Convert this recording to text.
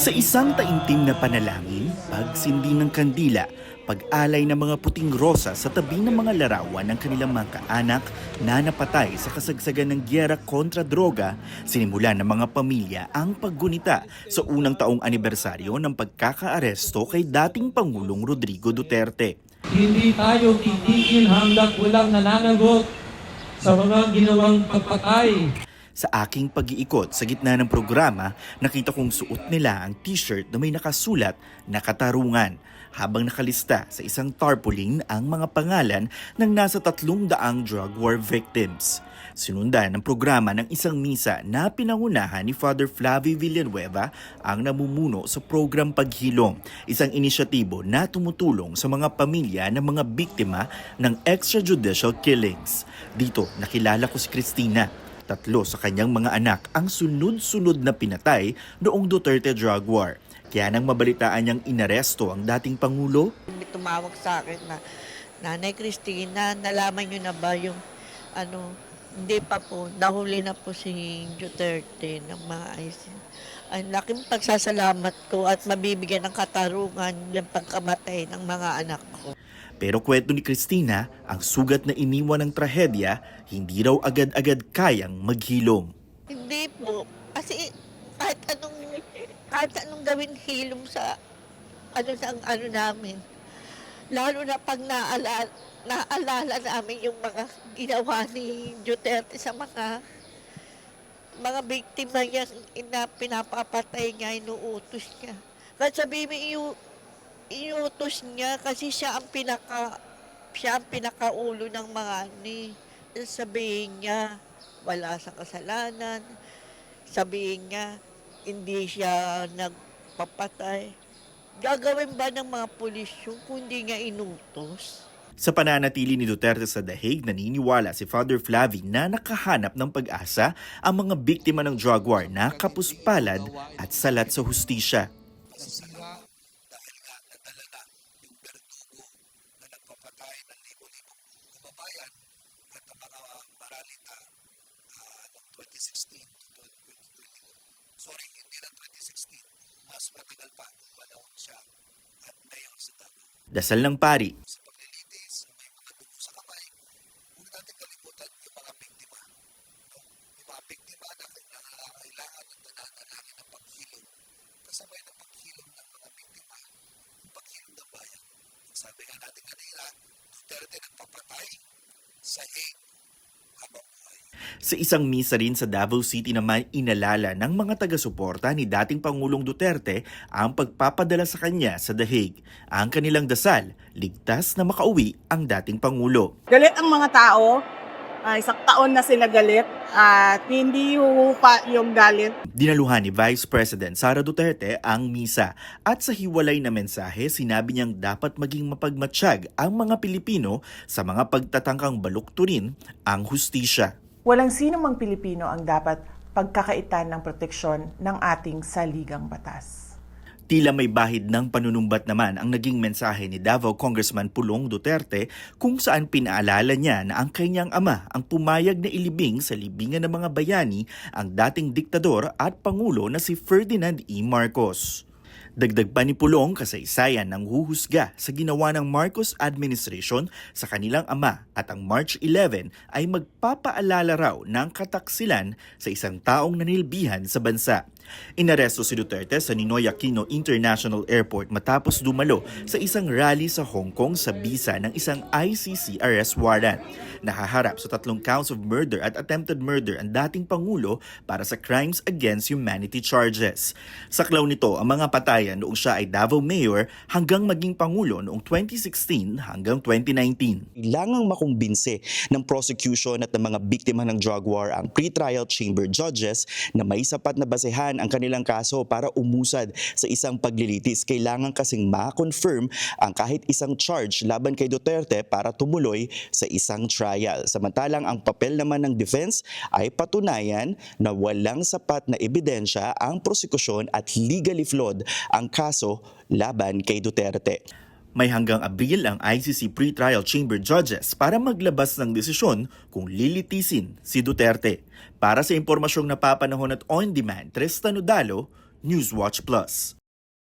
Sa isang taimtim na panalangin, pagsindi ng kandila, pag-alay ng mga puting rosa sa tabi ng mga larawan ng kanilang mga kaanak na napatay sa kasagsagan ng gyera kontra droga, sinimulan ng mga pamilya ang paggunita sa unang taong anibersaryo ng pagkakaaresto kay dating Pangulong Rodrigo Duterte. Hindi tayo titigil hanggat walang nananagot sa mga ginawang pagpatay. Sa aking pag-iikot sa gitna ng programa, nakita kong suot nila ang t-shirt na may nakasulat na katarungan habang nakalista sa isang tarpaulin ang mga pangalan ng nasa 300 drug war victims. Sinundan ng programa ng isang misa na pinangunahan ni Father Flavie Villanueva ang namumuno sa program Paghilom, isang inisyatibo na tumutulong sa mga pamilya ng mga biktima ng extrajudicial killings. Dito nakilala ko si Cristina. 3 sa kanyang mga anak ang sunod-sunod na pinatay noong Duterte drug war. Kaya nang mabalitaan niyang inaresto ang dating Pangulo, May tumawag sa akin na, Nanay Cristina, nalaman niyo na ba yung hindi pa po, nahuli na po si Duterte ng mga ISIS. Ang laking pagsasalamat ko at mabibigyan ng katarungan ng pagkamatay ng mga anak ko. pero kwento ni Cristina, ang sugat na iniwan ng trahedya, hindi raw agad-agad kayang maghilom. Hindi po, kasi kahit anong gawin hilom sa namin. Lalo na pag naalala namin yung mga ginawa ni Duterte sa mga biktima niya na pinapapatay niya, inuutos niya. Kahit sabihin mo, inuutos niya kasi siya ang pinakaulo ng mga sabihin niya, wala sa kasalanan. Sabihin niya, hindi siya nagpapatay. Gagawin ba ng mga pulis yun kung hindi niya inutos? Sa pananatili ni Duterte sa The Hague, naniniwala si Father Flavie na nakahanap ng pag-asa ang mga biktima ng drug war na kapuspalad at salat sa hustisya. Dahil nga nadala na yung berdugo na nagpapatay ng libo-libong kababayan at ang mga maralita noong 2016 to 2021. Sorry, hindi na 2016. Mas matagal pa nung panahon siya at mayor sa Davao. Dasal ng pari, Sa paglilitis, may mga dugo sa kamay. Huwag natin kalimutan yung mga biktima. No? Yung mga biktima na nangangailangan at nananalangin ng paghilom. Kasabay ng paghilom ng mga biktima, yung paghilom ng bayan. Sabi nga natin kanina, Duterte nagpapatay sa hate habang buhay. sa isang misa rin sa Davao City naman inalala ng mga taga-suporta ni dating Pangulong Duterte ang pagpapadala sa kanya sa The Hague. Ang kanilang dasal, ligtas na makauwi ang dating Pangulo. Galit ang mga tao. Isang taon na sila galit at hindi huhupa yung galit. Dinaluhan ni Vice President Sara Duterte ang misa at sa hiwalay na mensahe sinabi niyang dapat maging mapagmatsyag ang mga Pilipino sa mga pagtatangkang balukturin ang hustisya. Walang sino mang Pilipino ang dapat pagkakaitan ng proteksyon ng ating saligang batas. Tila may bahid ng panunumbat naman ang naging mensahe ni Davao Congressman Pulong Duterte kung saan pinaalala niya na ang kanyang ama ang pumayag na ilibing sa libingan ng mga bayani ang dating diktador at pangulo na si Ferdinand E. Marcos. Dagdag pa ni Pulong kasaysayan ng huhusga sa ginawa ng Marcos administration sa kanilang ama at ang March 11 ay magpapaalala raw ng kataksilan sa isang taong nanilbihan sa bansa. Inaresto si Duterte sa Ninoy Aquino International Airport matapos dumalo sa isang rally sa Hong Kong sa bisa ng isang ICC arrest warrant. Nakaharap sa 3 counts of murder at attempted murder ang dating Pangulo para sa crimes against humanity charges. Saklaw nito ang mga patayan noong siya ay Davao Mayor hanggang maging Pangulo noong 2016 hanggang 2019. Kailangang makumbinse ng prosecution at ng mga biktima ng drug war ang pre-trial chamber judges na may sapat na basehan ang kanilang kaso para umusad sa isang paglilitis. Kailangan kasing ma-confirm ang kahit isang charge laban kay Duterte para tumuloy sa isang trial. Samantalang ang papel naman ng defense ay patunayan na walang sapat na ebidensya ang prosekusyon at legally flawed ang kaso laban kay Duterte. May hanggang Abril ang ICC pre-trial chamber judges para maglabas ng desisyon kung lilitisin si Duterte. Para sa impormasyong napapanahon at on-demand, Tristan Udalo, Newswatch Plus.